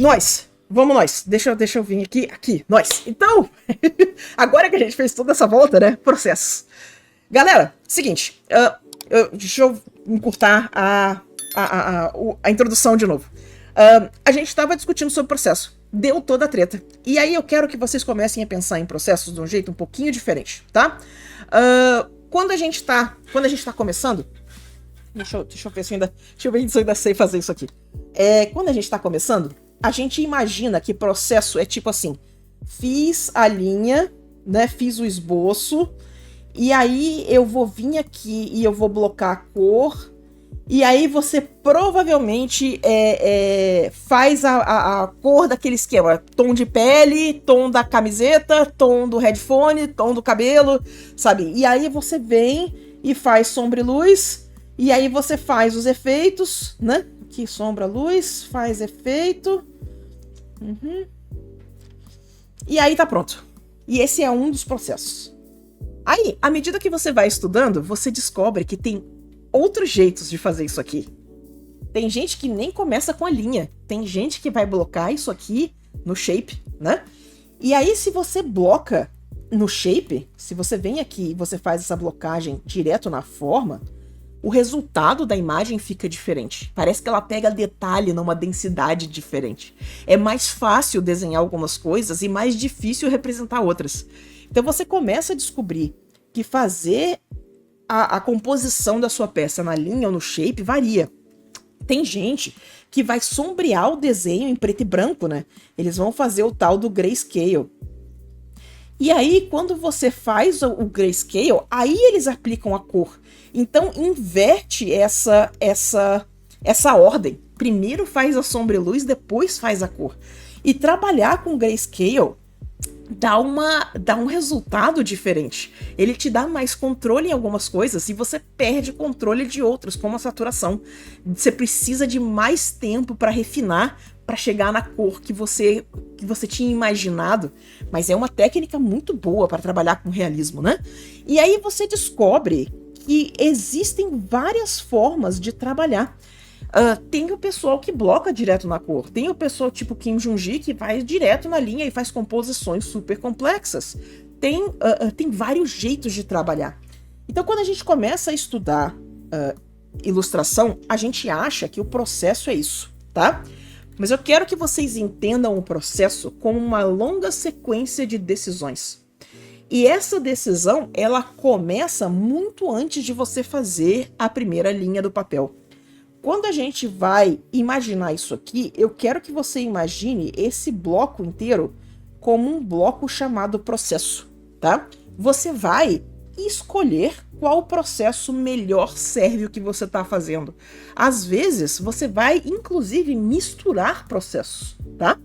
Nós! Vamos nós! Deixa eu vir aqui, nós! Então, agora que a gente fez toda essa volta, né? Processo. Galera, seguinte, deixa eu encurtar a introdução de novo. A gente estava discutindo sobre processo. Deu toda a treta. E aí eu quero que vocês comecem a pensar em processos de um jeito um pouquinho diferente, tá? Quando a gente tá começando... Deixa eu ver se eu ainda sei fazer isso aqui. Quando a gente tá começando, a gente imagina que processo é tipo assim: fiz a linha, né? Fiz o esboço, e aí eu vou vir aqui e eu vou blocar a cor, e aí você provavelmente faz a cor daquele esquema: tom de pele, tom da camiseta, tom do headphone, tom do cabelo, sabe? E aí você vem e faz sombra e luz. E aí você faz os efeitos, né? Aqui, sombra, luz, faz efeito. E aí tá pronto. E esse é um dos processos. Aí, à medida que você vai estudando, você descobre que tem outros jeitos de fazer isso aqui. Tem gente que nem começa com a linha. Tem gente que vai blocar isso aqui no shape, né? E aí, se você bloca no shape, se você vem aqui e você faz essa blocagem direto na forma, o resultado da imagem fica diferente. Parece que ela pega detalhe numa densidade diferente. É mais fácil desenhar algumas coisas e mais difícil representar outras. Então você começa a descobrir que fazer a composição da sua peça na linha ou no shape varia. Tem gente que vai sombrear o desenho em preto e branco, né? Eles vão fazer o tal do grayscale. E aí, quando você faz o grayscale, aí eles aplicam a cor. Então, inverte essa ordem. Primeiro faz a sombra e luz, depois faz a cor. E trabalhar com grayscale dá um resultado diferente. Ele te dá mais controle em algumas coisas e você perde controle de outras, como a saturação. Você precisa de mais tempo para refinar, para chegar na cor que você tinha imaginado, mas é uma técnica muito boa para trabalhar com realismo, né? E aí você descobre que existem várias formas de trabalhar. Tem o pessoal que bloca direto na cor, tem o pessoal tipo Kim Jung-gi que vai direto na linha e faz composições super complexas. Tem vários jeitos de trabalhar. Então, quando a gente começa a estudar ilustração, a gente acha que o processo é isso, tá? Mas eu quero que vocês entendam o processo como uma longa sequência de decisões. E essa decisão, ela começa muito antes de você fazer a primeira linha do papel. Quando a gente vai imaginar isso aqui, eu quero que você imagine esse bloco inteiro como um bloco chamado processo, tá? Você vai escolher qual processo melhor serve o que você está fazendo. Às vezes, você vai, inclusive, misturar processos, tá?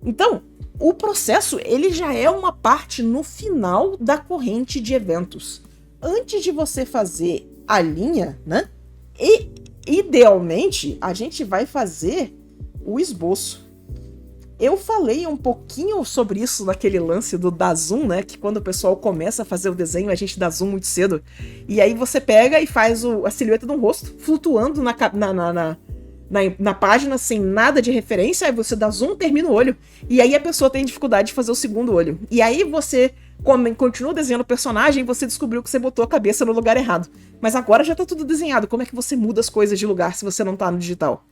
Então, o processo, ele já é uma parte no final da corrente de eventos. Antes de você fazer a linha, né? E, idealmente, a gente vai fazer o esboço. Eu falei um pouquinho sobre isso naquele lance do dar zoom, né? Que quando o pessoal começa a fazer o desenho, a gente dá zoom muito cedo. E aí você pega e faz a silhueta de um rosto flutuando na página sem nada de referência. Aí você dá zoom, termina o olho. E aí a pessoa tem dificuldade de fazer o segundo olho. E aí você continua desenhando o personagem e você descobriu que você botou a cabeça no lugar errado. Mas agora já tá tudo desenhado. Como é que você muda as coisas de lugar se você não tá no digital?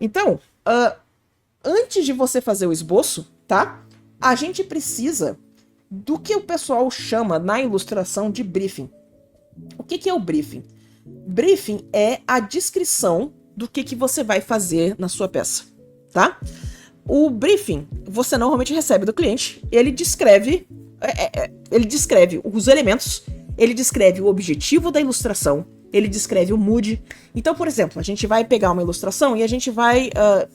Então, antes de você fazer o esboço, tá? A gente precisa do que o pessoal chama na ilustração de briefing. O que é o briefing? Briefing é a descrição do que você vai fazer na sua peça, tá? O briefing você normalmente recebe do cliente. Ele descreve os elementos, ele descreve o objetivo da ilustração, ele descreve o mood. Então, por exemplo, a gente vai pegar uma ilustração e a gente vai...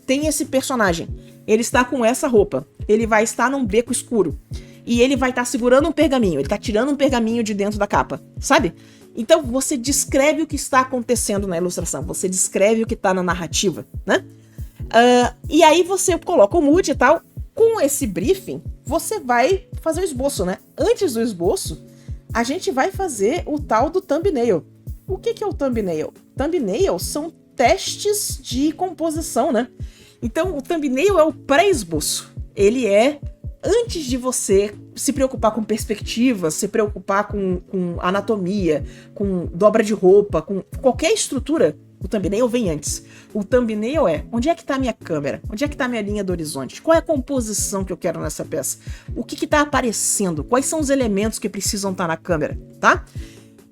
tem esse personagem, ele está com essa roupa, ele vai estar num beco escuro, e ele vai estar segurando um pergaminho, ele está tirando um pergaminho de dentro da capa, sabe? Então, você descreve o que está acontecendo na ilustração, você descreve o que está na narrativa, né? E aí você coloca o mood e tal. Com esse briefing, você vai fazer o esboço, né? Antes do esboço, a gente vai fazer o tal do thumbnail. O que é o thumbnail? Thumbnail são testes de composição, né? Então, o thumbnail é o pré-esboço. Ele é antes de você se preocupar com perspectiva, se preocupar com anatomia, com dobra de roupa, com qualquer estrutura, o thumbnail vem antes. O thumbnail é, onde é que tá a minha câmera? Onde é que tá a minha linha do horizonte? Qual é a composição que eu quero nessa peça? O que tá aparecendo? Quais são os elementos que precisam estar na câmera, tá?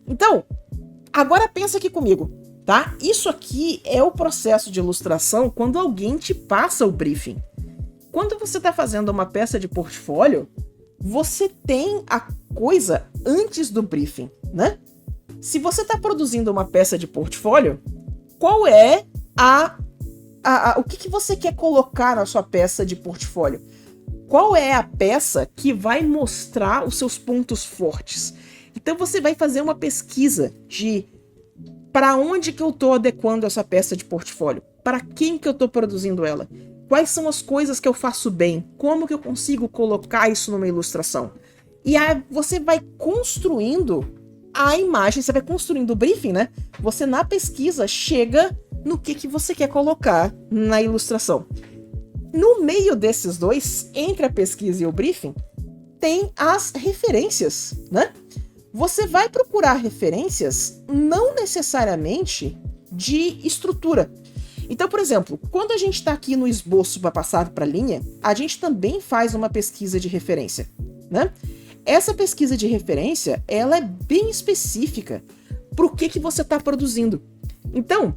Então, agora pensa aqui comigo, tá? Isso aqui é o processo de ilustração quando alguém te passa o briefing. Quando você está fazendo uma peça de portfólio, você tem a coisa antes do briefing, né? Se você está produzindo uma peça de portfólio, qual é o que você quer colocar na sua peça de portfólio? Qual é a peça que vai mostrar os seus pontos fortes? Então você vai fazer uma pesquisa de para onde que eu estou adequando essa peça de portfólio? Para quem que eu estou produzindo ela? Quais são as coisas que eu faço bem? Como que eu consigo colocar isso numa ilustração? E aí você vai construindo a imagem, você vai construindo o briefing, né? Você na pesquisa chega no que você quer colocar na ilustração. No meio desses dois, entre a pesquisa e o briefing, tem as referências, né? Você vai procurar referências não necessariamente de estrutura. Então, por exemplo, quando a gente está aqui no esboço para passar para a linha, a gente também faz uma pesquisa de referência, né? Essa pesquisa de referência, ela é bem específica para o que você está produzindo. Então,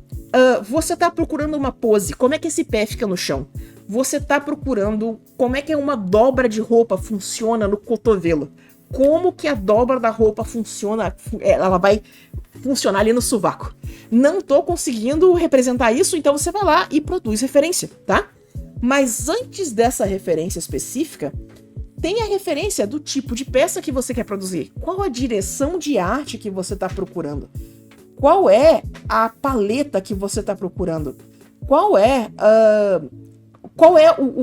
você está procurando uma pose, como é que esse pé fica no chão? Você está procurando como é que uma dobra de roupa funciona no cotovelo. Como que a dobra da roupa funciona, ela vai funcionar ali no sovaco. Não tô conseguindo representar isso, então você vai lá e produz referência, tá? Mas antes dessa referência específica, tem a referência do tipo de peça que você quer produzir. Qual a direção de arte que você está procurando? Qual é a paleta que você está procurando? Qual é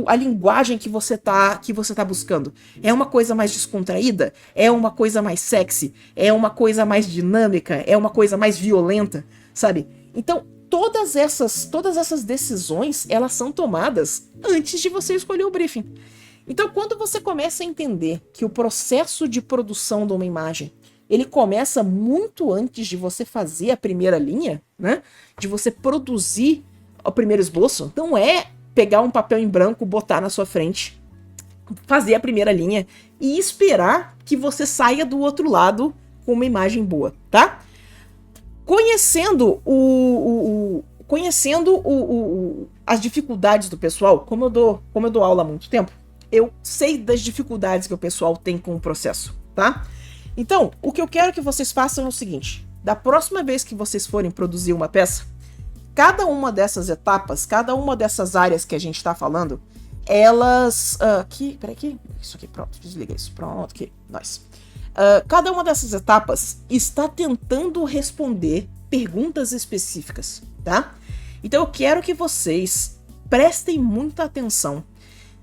a linguagem que você tá buscando? É uma coisa mais descontraída? É uma coisa mais sexy? É uma coisa mais dinâmica? É uma coisa mais violenta? Sabe? Então, todas essas decisões, elas são tomadas antes de você escolher o briefing. Então, quando você começa a entender que o processo de produção de uma imagem, ele começa muito antes de você fazer a primeira linha, né? De você produzir o primeiro esboço, não é pegar um papel em branco, botar na sua frente, fazer a primeira linha e esperar que você saia do outro lado com uma imagem boa, tá? Conhecendo as dificuldades do pessoal, como eu dou aula há muito tempo, eu sei das dificuldades que o pessoal tem com o processo, tá? Então, o que eu quero que vocês façam é o seguinte: da próxima vez que vocês forem produzir uma peça, cada uma dessas etapas, cada uma dessas áreas que a gente está falando, elas... isso aqui, pronto, desliga isso, pronto, aqui, nós. Cada uma dessas etapas está tentando responder perguntas específicas, tá? Então eu quero que vocês prestem muita atenção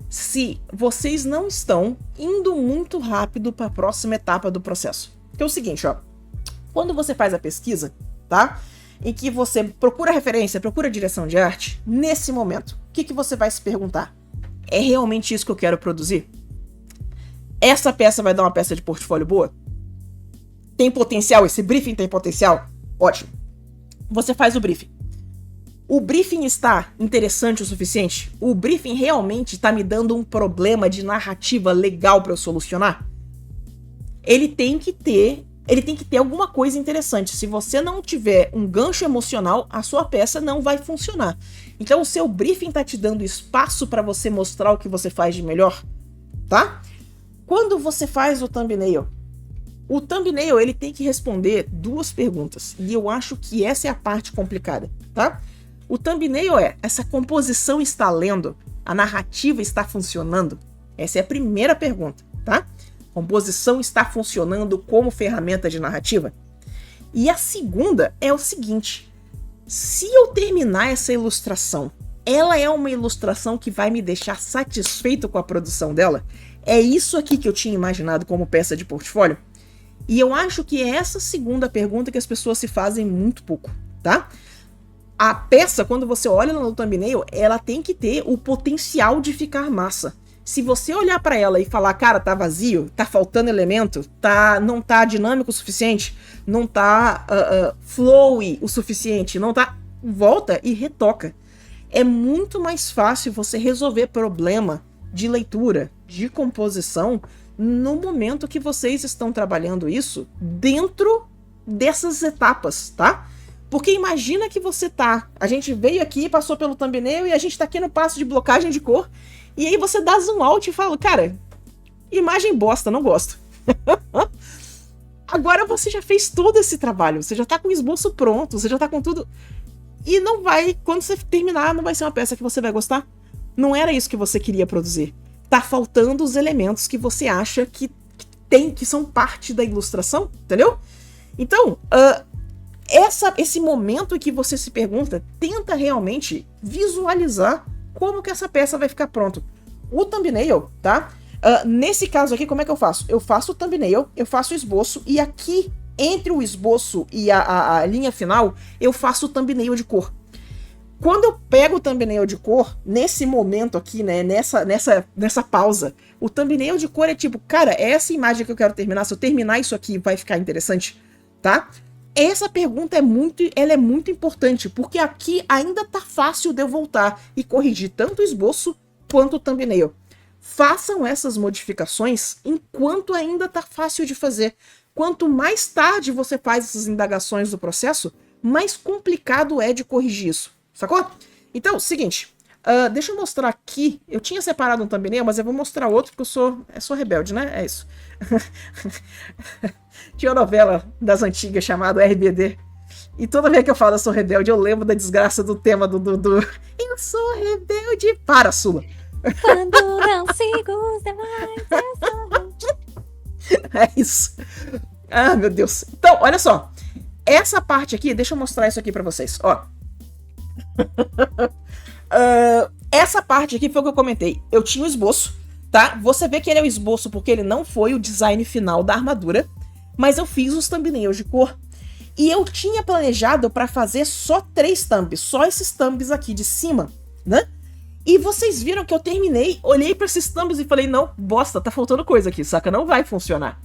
se vocês não estão indo muito rápido para a próxima etapa do processo. Que é o seguinte, ó, quando você faz a pesquisa, tá? Em que você procura referência, procura direção de arte, nesse momento, o que você vai se perguntar? É realmente isso que eu quero produzir? Essa peça vai dar uma peça de portfólio boa? Tem potencial? Esse briefing tem potencial? Ótimo. Você faz o briefing. O briefing está interessante o suficiente? O briefing realmente está me dando um problema de narrativa legal para eu solucionar? Ele tem que ter alguma coisa interessante. Se você não tiver um gancho emocional, a sua peça não vai funcionar. Então o seu briefing tá te dando espaço para você mostrar o que você faz de melhor, tá? Quando você faz o thumbnail ele tem que responder duas perguntas. E eu acho que essa é a parte complicada, tá? O thumbnail essa composição está lendo? A narrativa está funcionando? Essa é a primeira pergunta, tá? Composição está funcionando como ferramenta de narrativa? E a segunda é o seguinte: se eu terminar essa ilustração, ela é uma ilustração que vai me deixar satisfeito com a produção dela? É isso aqui que eu tinha imaginado como peça de portfólio? E eu acho que é essa segunda pergunta que as pessoas se fazem muito pouco, tá? A peça, quando você olha no thumbnail, ela tem que ter o potencial de ficar massa. Se você olhar pra ela e falar, cara, tá vazio, tá faltando elemento, não tá dinâmico o suficiente, não tá flowy o suficiente, não tá... Volta e retoca. É muito mais fácil você resolver problema de leitura, de composição, no momento que vocês estão trabalhando isso dentro dessas etapas, tá? Porque imagina que você tá... A gente veio aqui, passou pelo thumbnail e a gente tá aqui no passo de blocagem de cor. E aí você dá zoom out e fala, cara, imagem bosta, não gosto. Agora você já fez todo esse trabalho, você já tá com o esboço pronto, você já tá com tudo... E não vai, quando você terminar, não vai ser uma peça que você vai gostar. Não era isso que você queria produzir. Tá faltando os elementos que você acha que são parte da ilustração, entendeu? Então, esse momento em que você se pergunta, tenta realmente visualizar como que essa peça vai ficar pronta. O thumbnail, tá? Nesse caso aqui, como é que eu faço? Eu faço o thumbnail, eu faço o esboço, e aqui, entre o esboço e a linha final, eu faço o thumbnail de cor. Quando eu pego o thumbnail de cor, nesse momento aqui, né, nessa pausa, o thumbnail de cor é tipo, cara, é essa imagem que eu quero terminar, se eu terminar isso aqui vai ficar interessante, tá? Essa pergunta é muito importante, porque aqui ainda tá fácil de eu voltar e corrigir tanto o esboço quanto o thumbnail. Façam essas modificações enquanto ainda tá fácil de fazer. Quanto mais tarde você faz essas indagações do processo, mais complicado é de corrigir isso, sacou? Então, seguinte, deixa eu mostrar aqui, eu tinha separado um thumbnail, mas eu vou mostrar outro porque eu sou rebelde, né? É isso. Tinha uma novela das antigas chamada RBD, e toda vez que eu falo eu sou rebelde, eu lembro da desgraça do tema do Eu sou rebelde para, Sula. Quando não sigo os demais, eu sou rebelde. É isso. Ah, meu Deus. Então, olha só. Essa parte aqui, deixa eu mostrar isso aqui pra vocês. Ó. Essa parte aqui foi o que eu comentei. Eu tinha o esboço, tá? Você vê que ele é o esboço porque ele não foi o design final da armadura, mas eu fiz os thumbnails de cor. E eu tinha planejado pra fazer só 3 thumbs, só esses thumbs aqui de cima, né? E vocês viram que eu terminei, olhei pra esses thumbs e falei, não, bosta, tá faltando coisa aqui, saca? Não vai funcionar.